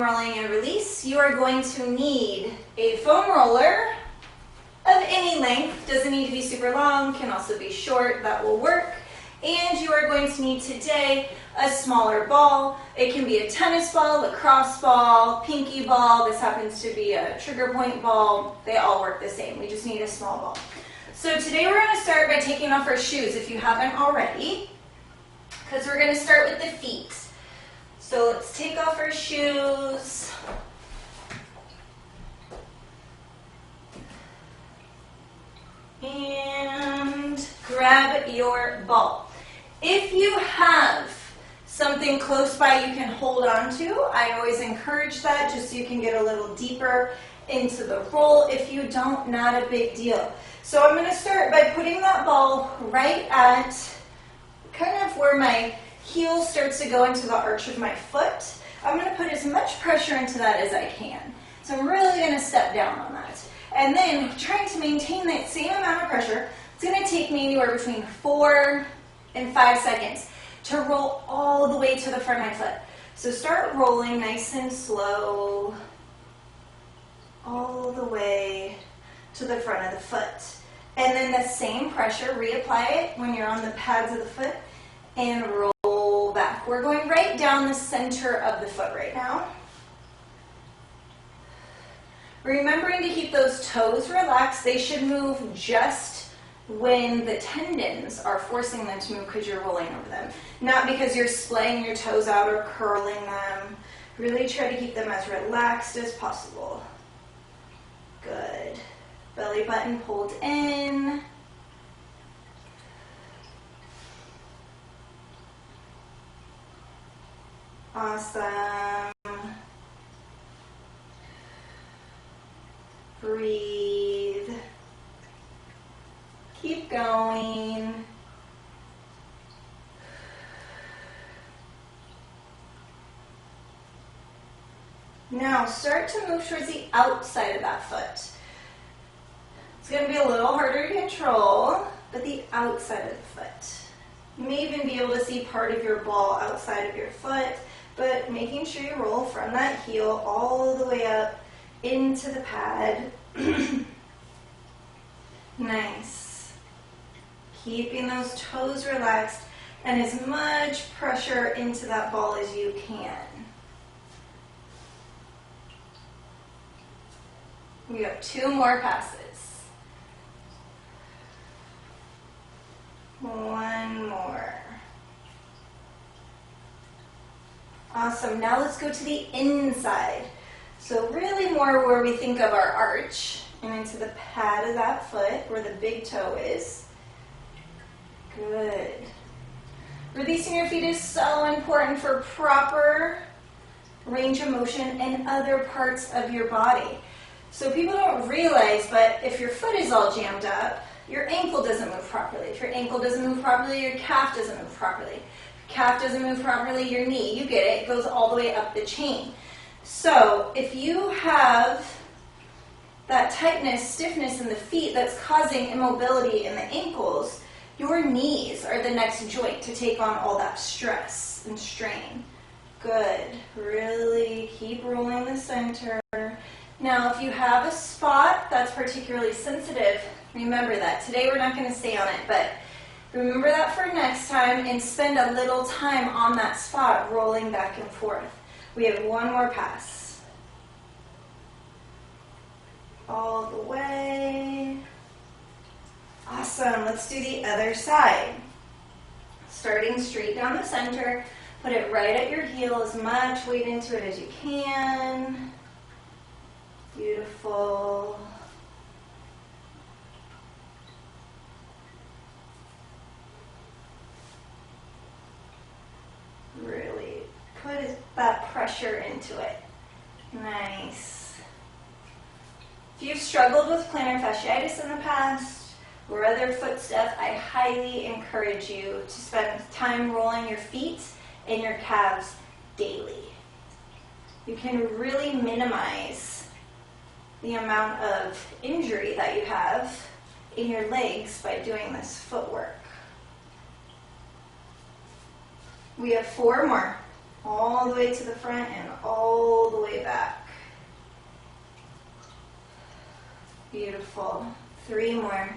rolling and release, you are going to need a foam roller of any length. Doesn't need to be super long, can also be short, that will work. And you are going to need today a smaller ball. It can be a tennis ball, lacrosse ball, pinky ball. This happens to be a trigger point ball. They all work the same. We just need a small ball. So today we're going to start by taking off our shoes if you haven't already, because we're going to start with the feet. So let's take off our shoes. And grab your ball. If you have something close by you can hold on to, I always encourage that just so you can get a little deeper into the roll. If you don't, not a big deal. So I'm going to start by putting that ball right at kind of where my heel starts to go into the arch of my foot. I'm going to put as much pressure into that as I can. So I'm really going to step down on that. And then trying to maintain that same amount of pressure. It's going to take me anywhere between 4 and 5 seconds to roll all the way to the front of my foot. So start rolling nice and slow all the way to the front of the foot. And then the same pressure, reapply it when you're on the pads of the foot and roll back. We're going right down the center of the foot right now. Remembering to keep those toes relaxed. They should move just when the tendons are forcing them to move because you're rolling over them. Not because you're splaying your toes out or curling them. Really try to keep them as relaxed as possible. Good. Belly button pulled in. Awesome. Breathe. Keep going. Now start to move towards the outside of that foot. It's going to be a little harder to control, but the outside of the foot. You may even be able to see part of your ball outside of your foot, but making sure you roll from that heel all the way up into the pad. Nice. Keeping those toes relaxed and as much pressure into that ball as you can. We have 2 more passes. 1 more. Awesome. Now let's go to the inside. So really more where we think of our arch and into the pad of that foot where the big toe is. Good. Releasing your feet is so important for proper range of motion in other parts of your body. So people don't realize, but if your foot is all jammed up, your ankle doesn't move properly. If your ankle doesn't move properly, your calf doesn't move properly. If your calf doesn't move properly, your knee, you get it, it goes all the way up the chain. So if you have that tightness, stiffness in the feet that's causing immobility in the ankles, your knees are the next joint to take on all that stress and strain. Good. Really keep rolling the center. Now, if you have a spot that's particularly sensitive, remember that. Today we're not going to stay on it, but remember that for next time and spend a little time on that spot rolling back and forth. We have 1 more pass. All the way. Awesome. Let's do the other side. Starting straight down the center. Put it right at your heel, as much weight into it as you can. Beautiful. Really put that pressure into it. Nice. If you've struggled with plantar fasciitis in the past or other foot stuff, I highly encourage you to spend time rolling your feet and your calves daily. You can really minimize the amount of injury that you have in your legs by doing this footwork. We have 4 more. all the way to the front and all the way back. Beautiful. 3 more.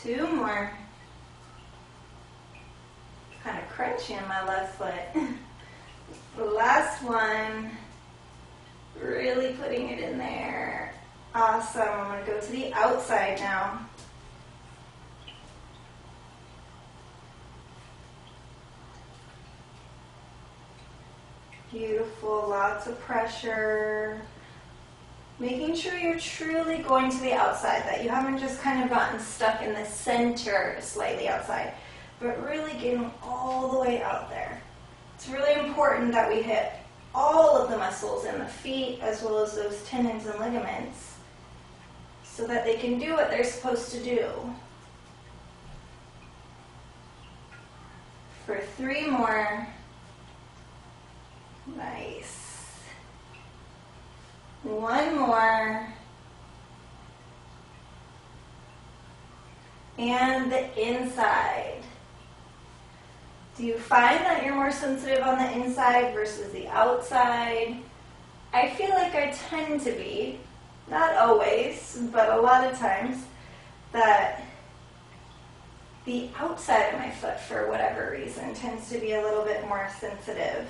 Two more. Kind of crunchy in my left foot. The last one. Really putting it in there. Awesome. I'm going to go to the outside now. Beautiful. Lots of pressure. Making sure you're truly going to the outside, that you haven't just kind of gotten stuck in the center, slightly outside, but really getting all the way out there. It's really important that we hit all of the muscles in the feet as well as those tendons and ligaments so that they can do what they're supposed to do. For 3 more. Nice. 1 more. And the inside. Do you find that you're more sensitive on the inside versus the outside? I feel like I tend to be, not always, but a lot of times, that the outside of my foot, for whatever reason, tends to be a little bit more sensitive.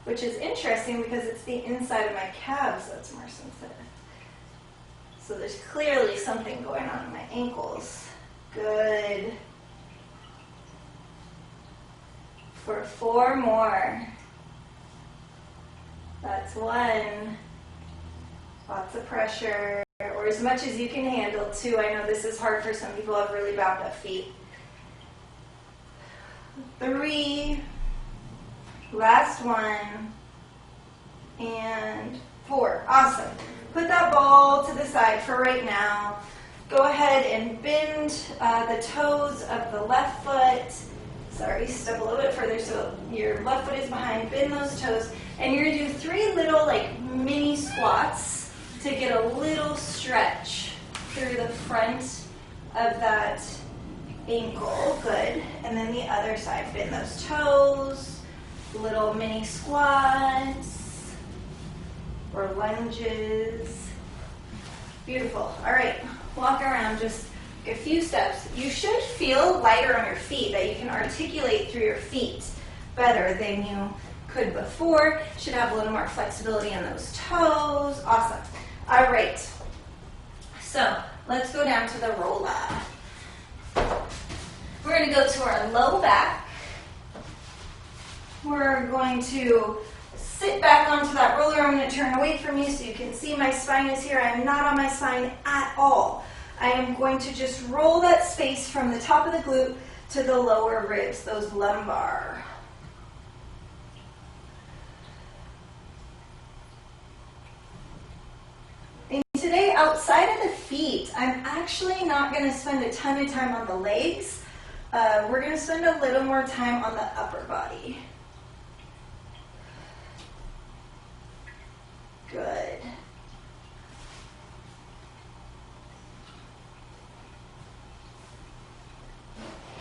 Which is interesting because it's the inside of my calves that's more sensitive. So there's clearly something going on in my ankles. Good. For 4 more. That's 1. Lots of pressure, or as much as you can handle. 2, I know this is hard for some people who have really bound up feet. 3. Last 1. And 4. Awesome. Put that ball to the side for right now. Go ahead and bend the toes of the left foot. Sorry, step a little bit further so your left foot is behind. Bend those toes. And you're going to do 3 little mini squats to get a little stretch through the front of that ankle. Good. And then the other side. Bend those toes. Little mini squats or lunges. Beautiful. All right. Walk around just a few steps. You should feel lighter on your feet, that you can articulate through your feet better than you could before. Should have a little more flexibility on those toes. Awesome. All right. So let's go down to the roll-up. We're going to go to our low back. We're going to sit back onto that roller. I'm going to turn away from you so you can see my spine is here. I am not on my spine at all. I am going to just roll that space from the top of the glute to the lower ribs, those lumbar. And today, outside of the feet, I'm actually not going to spend a ton of time on the legs. We're going to spend a little more time on the upper body. Good.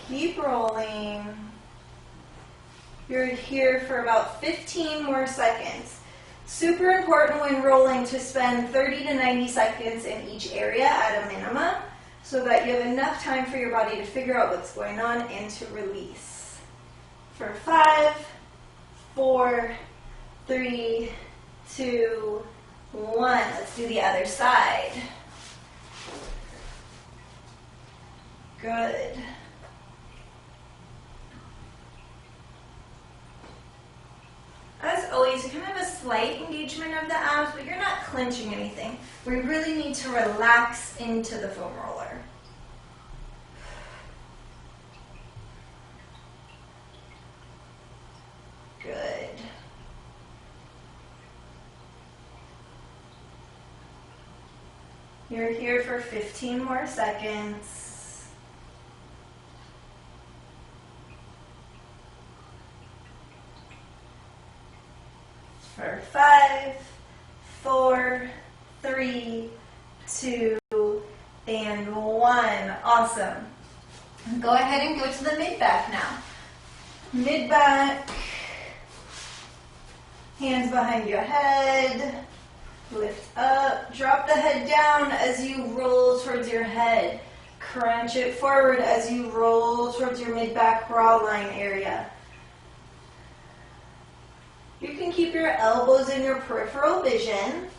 Keep rolling. You're here for about 15 more seconds. Super important when rolling to spend 30 to 90 seconds in each area at a minimum so that you have enough time for your body to figure out what's going on and to release. For 5, 4, 3, 2, 1. Let's do the other side. Good. As always, you can have a slight engagement of the abs, but you're not clenching anything. We really need to relax into the foam roller. Good. You're here for 15 more seconds. For 5, 4, 3, 2, and 1. Awesome. Go ahead and go to the mid-back now. Mid-back, hands behind your head, lift up, drop the head down as you roll towards your head. Crunch it forward as you roll towards your mid-back bra line area. You can keep your elbows in your peripheral vision.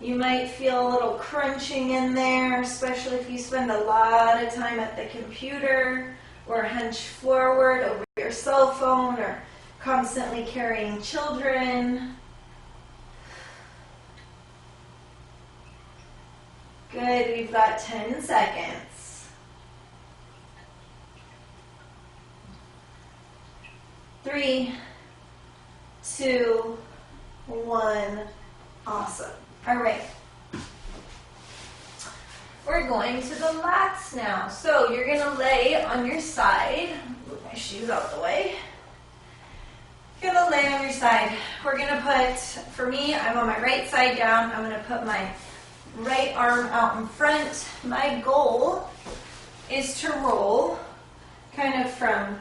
You might feel a little crunching in there, especially if you spend a lot of time at the computer or hunch forward over your cell phone or constantly carrying children. Good, we've got 10 seconds. 3, 2, 1. Awesome. All right. We're going to the lats now. So you're going to lay on your side. Move my shoes out the way. You're going to lay on your side. We're going to put, for me, I'm on my right side down. I'm going to put my right arm out in front. My goal is to roll kind of from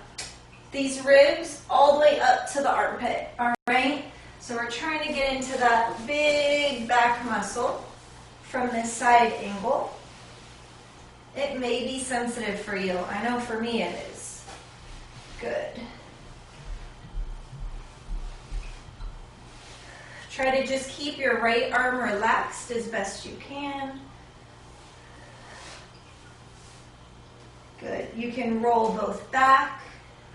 these ribs all the way up to the armpit. All right? So we're trying to get into that big back muscle from this side angle. It may be sensitive for you. I know for me it is. Good. Try to just keep your right arm relaxed as best you can. Good. You can roll both back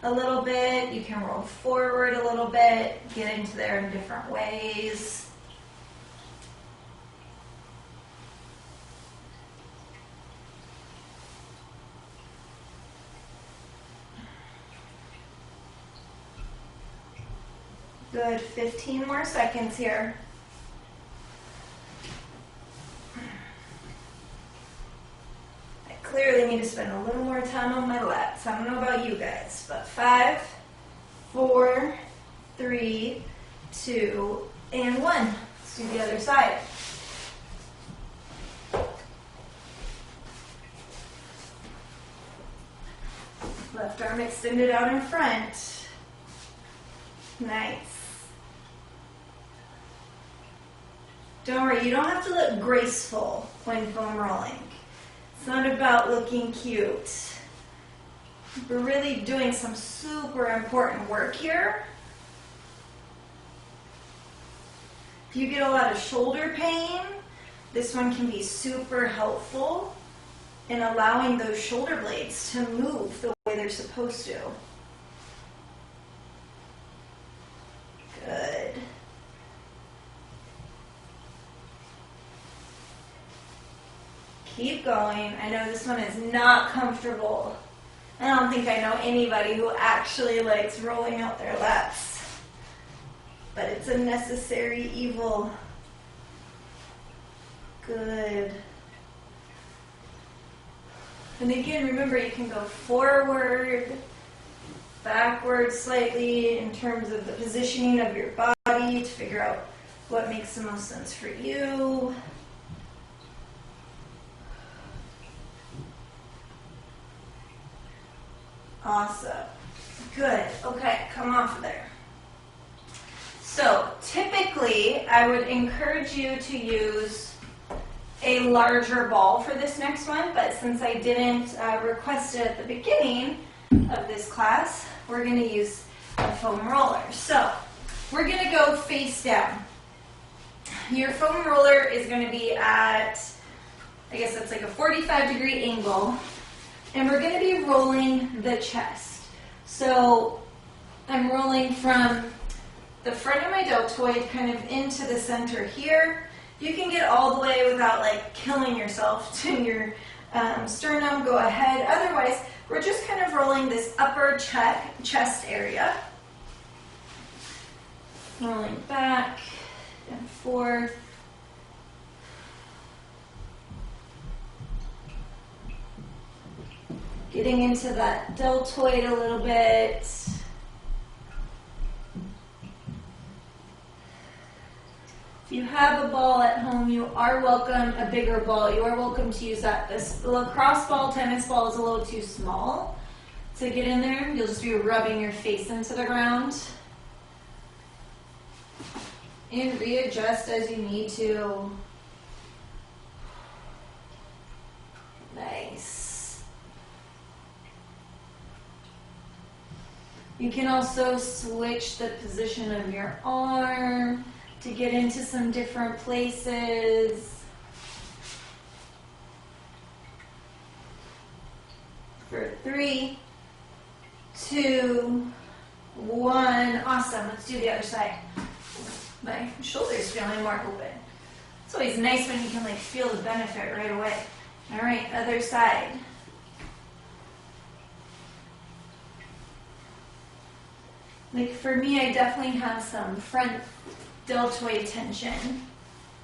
a little bit. You can roll forward a little bit. Get into there in different ways. Good, 15 more seconds here. I clearly need to spend a little more time on my lats. I don't know about you guys, but 5, 4, 3, 2, and 1. Let's do the other side. Left arm extended out in front. Nice. Don't worry, you don't have to look graceful when foam rolling. It's not about looking cute. We're really doing some super important work here. If you get a lot of shoulder pain, this one can be super helpful in allowing those shoulder blades to move the way they're supposed to. Good. Keep going. I know this one is not comfortable. I don't think I know anybody who actually likes rolling out their lats, but it's a necessary evil. Good. And again, remember, you can go forward, backward slightly in terms of the positioning of your body to figure out what makes the most sense for you. Awesome. Good. Okay, come off of there. So typically, I would encourage you to use a larger ball for this next one, but since I didn't request it at the beginning of this class, we're going to use a foam roller. So we're going to go face down. Your foam roller is going to be at, I guess that's like a 45-degree angle, and we're going to be rolling the chest. So I'm rolling from the front of my deltoid kind of into the center here. You can get all the way without like killing yourself to your sternum, go ahead. Otherwise, we're just kind of rolling this upper chest area. Rolling back and forth. Getting into that deltoid a little bit. If you have a ball at home, you are welcome, a bigger ball, you are welcome to use that. This lacrosse ball, tennis ball is a little too small to get in there. You'll just be rubbing your face into the ground. And readjust as you need to. Nice. You can also switch the position of your arm to get into some different places. For 3, 2, 1. Awesome. Let's do the other side. My shoulder's feeling more open. It's always nice when you can like feel the benefit right away. All right, other side. Like for me, I definitely have some front deltoid tension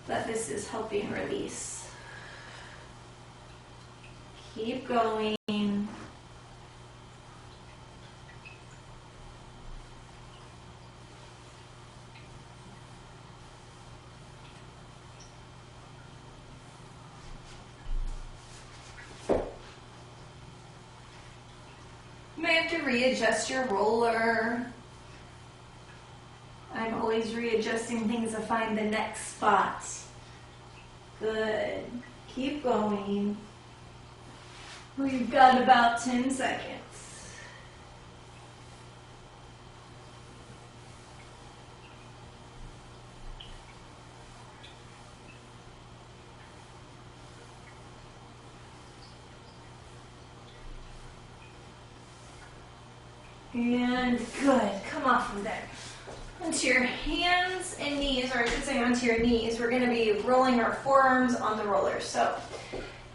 that this is helping release. Keep going. You might have to readjust your roller. I'm always readjusting things to find the next spot. Good. Keep going. We've got about 10 seconds. And good. Come off from there. Onto your hands and knees, or I should say onto your knees. We're going to be rolling our forearms on the roller. So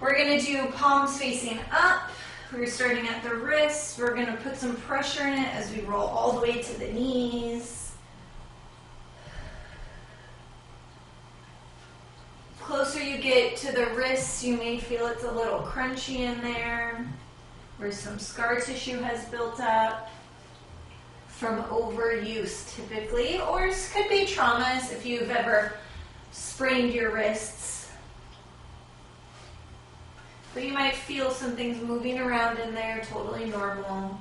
we're going to do palms facing up. We're starting at the wrists. We're going to put some pressure in it as we roll all the way to the knees. Closer you get to the wrists, you may feel it's a little crunchy in there, where some scar tissue has built up from overuse typically, or it could be traumas if you've ever sprained your wrists. But you might feel some things moving around in there, totally normal.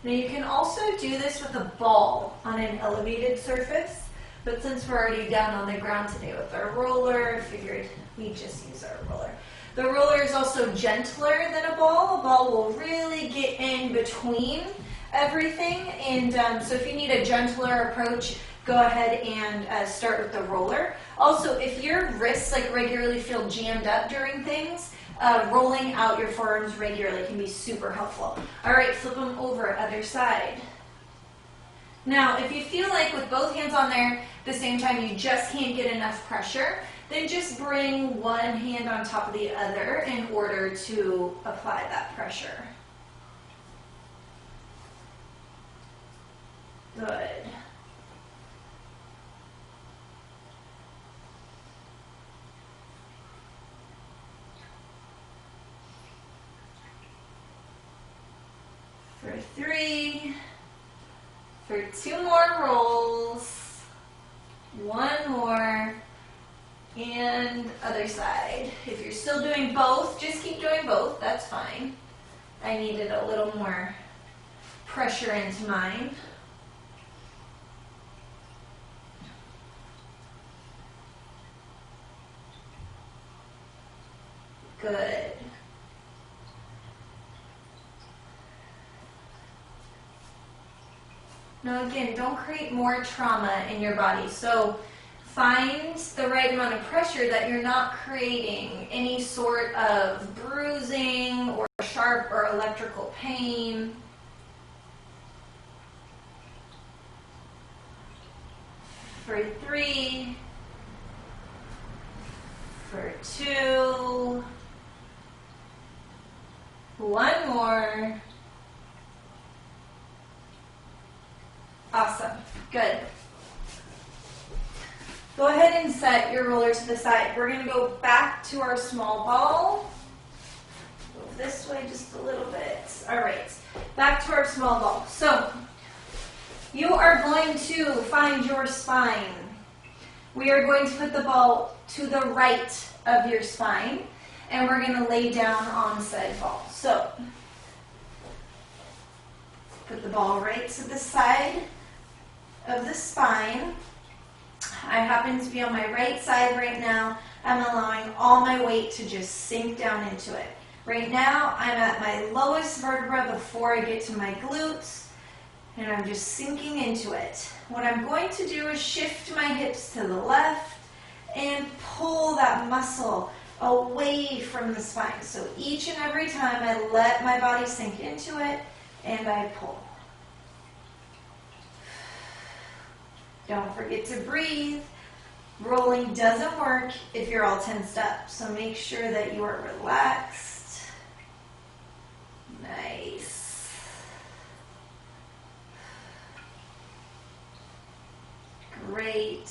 Now you can also do this with a ball on an elevated surface, but since we're already down on the ground today with our roller, I figured we'd just use our roller. The roller is also gentler than a ball. A ball will really get in between everything, and so if you need a gentler approach, go ahead and start with the roller. Also, if your wrists like regularly feel jammed up during things, rolling out your forearms regularly can be super helpful. All right, flip them over, other side. Now, if you feel like with both hands on there at the same time you just can't get enough pressure, then just bring one hand on top of the other in order to apply that pressure. Good. For 3, for 2 more rolls, 1 more, and other side. If you're still doing both, just keep doing both, that's fine. I needed a little more pressure into mine. Good. Now again, don't create more trauma in your body. So find the right amount of pressure that you're not creating any sort of bruising or sharp or electrical pain. For 3, for 2, 1 more. Awesome, good. Go ahead and set your roller to the side. We're going to go back to our small ball. Move this way just a little bit. All right, back to our small ball. So You are going to find your spine. We are going to put the ball to the right of your spine, and we're going to lay down on said ball. So, put the ball right to the side of the spine. I happen to be on my right side right now. I'm allowing all my weight to just sink down into it. Right now, I'm at my lowest vertebra before I get to my glutes, and I'm just sinking into it. What I'm going to do is shift my hips to the left and pull that muscle away from the spine. So each and every time I let my body sink into it, and I pull. Don't forget to breathe. Rolling doesn't work if you're all tensed up, so make sure that you are relaxed. Nice. Great.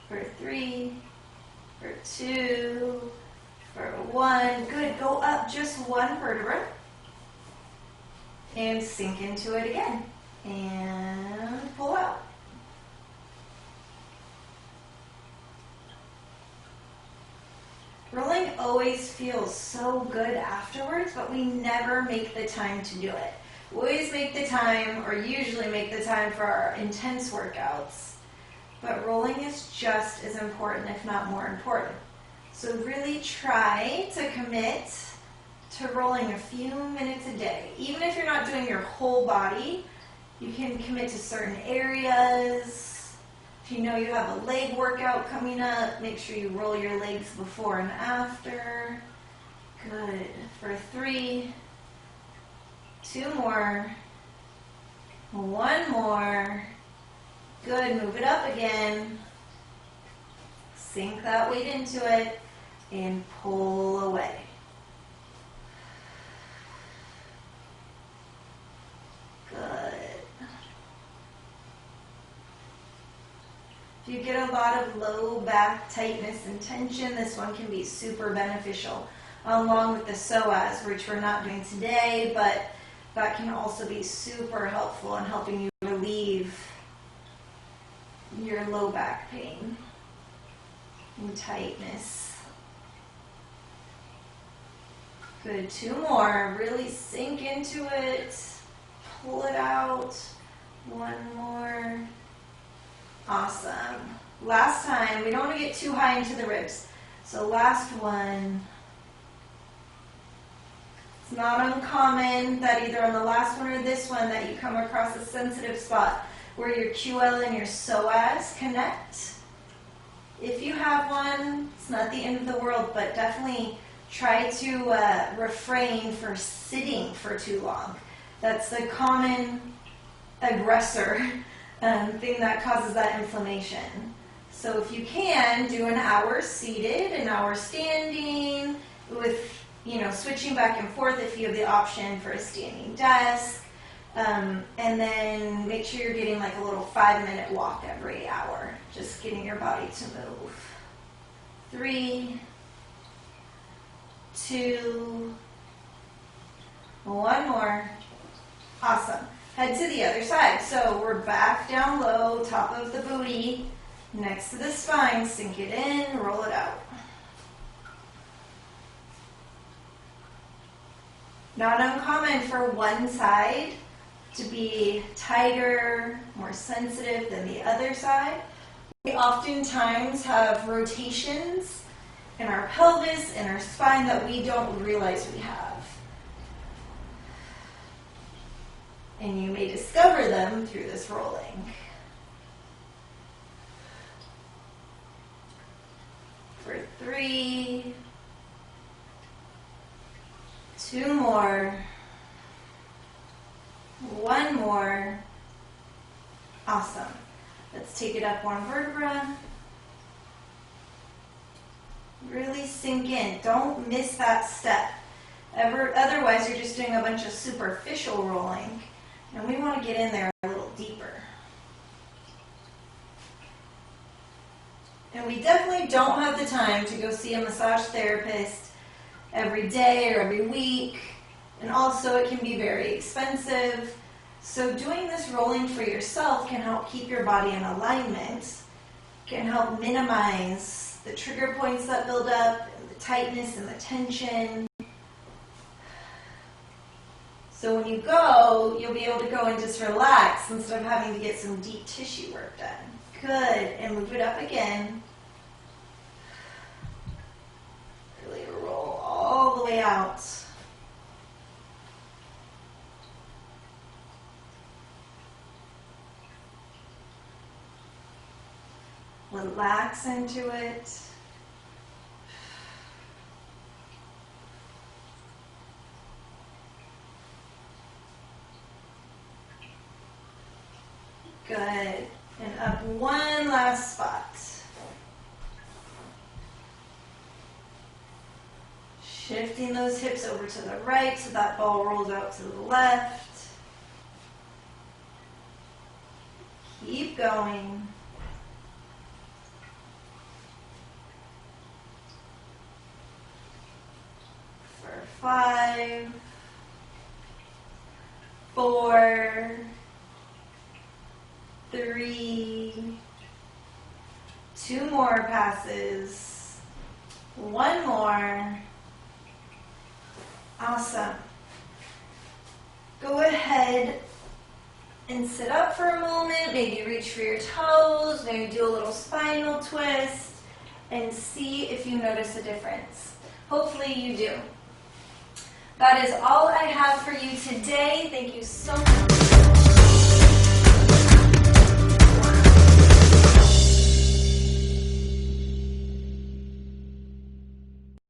For 3, for 2, for 1. Good. Go up just one vertebra. And sink into it again. And pull out. Rolling always feels so good afterwards, but we never make the time to do it. We always make the time, or usually make the time, for our intense workouts. But rolling is just as important, if not more important. So really try to commit to rolling a few minutes a day. Even if you're not doing your whole body, you can commit to certain areas. If you know you have a leg workout coming up, make sure you roll your legs before and after. Good. For 3, 2 more, 1 more. Good. Move it up again. Sink that weight into it and pull away. If you get a lot of low back tightness and tension, this one can be super beneficial, along with the psoas, which we're not doing today, but that can also be super helpful in helping you relieve your low back pain and tightness. Good. 2 more. Really sink into it. Pull it out. 1 more. Awesome. Last time, we don't want to get too high into the ribs. So last one. It's not uncommon that either on the last one or this one that you come across a sensitive spot where your QL and your psoas connect. If you have one, it's not the end of the world, but definitely try to refrain for sitting for too long. That's the common aggressor thing that causes that inflammation. So if you can, do an hour seated, an hour standing, with, switching back and forth if you have the option for a standing desk. And then make sure you're getting like a little 5-minute walk every hour, just getting your body to move. 3, 2, 1 more. Awesome. Head to the other side. So we're back down low, top of the booty, next to the spine. Sink it in, roll it out. Not uncommon for one side to be tighter, more sensitive than the other side. We oftentimes have rotations in our pelvis and our spine that we don't realize we have. And you may discover them through this rolling. For 3, 2 more, 1 more. Awesome. Let's take it up 1 vertebra. Really sink in. Don't miss that step. Otherwise, you're just doing a bunch of superficial rolling. And we want to get in there a little deeper. And we definitely don't have the time to go see a massage therapist every day or every week. And also it can be very expensive. So doing this rolling for yourself can help keep your body in alignment, can help minimize the trigger points that build up, and the tightness and the tension. So when you go, you'll be able to go and just relax instead of having to get some deep tissue work done. Good, and move it up again. Really roll all the way out. Relax into it. Good. And up one last spot. Shifting those hips over to the right so that ball rolls out to the left. Keep going. For 5, 4, 3, 2 more passes, 1 more. Awesome. Go ahead and sit up for a moment, maybe reach for your toes, maybe do a little spinal twist, and see if you notice a difference. Hopefully you do. That is all I have for you today. Thank you so much.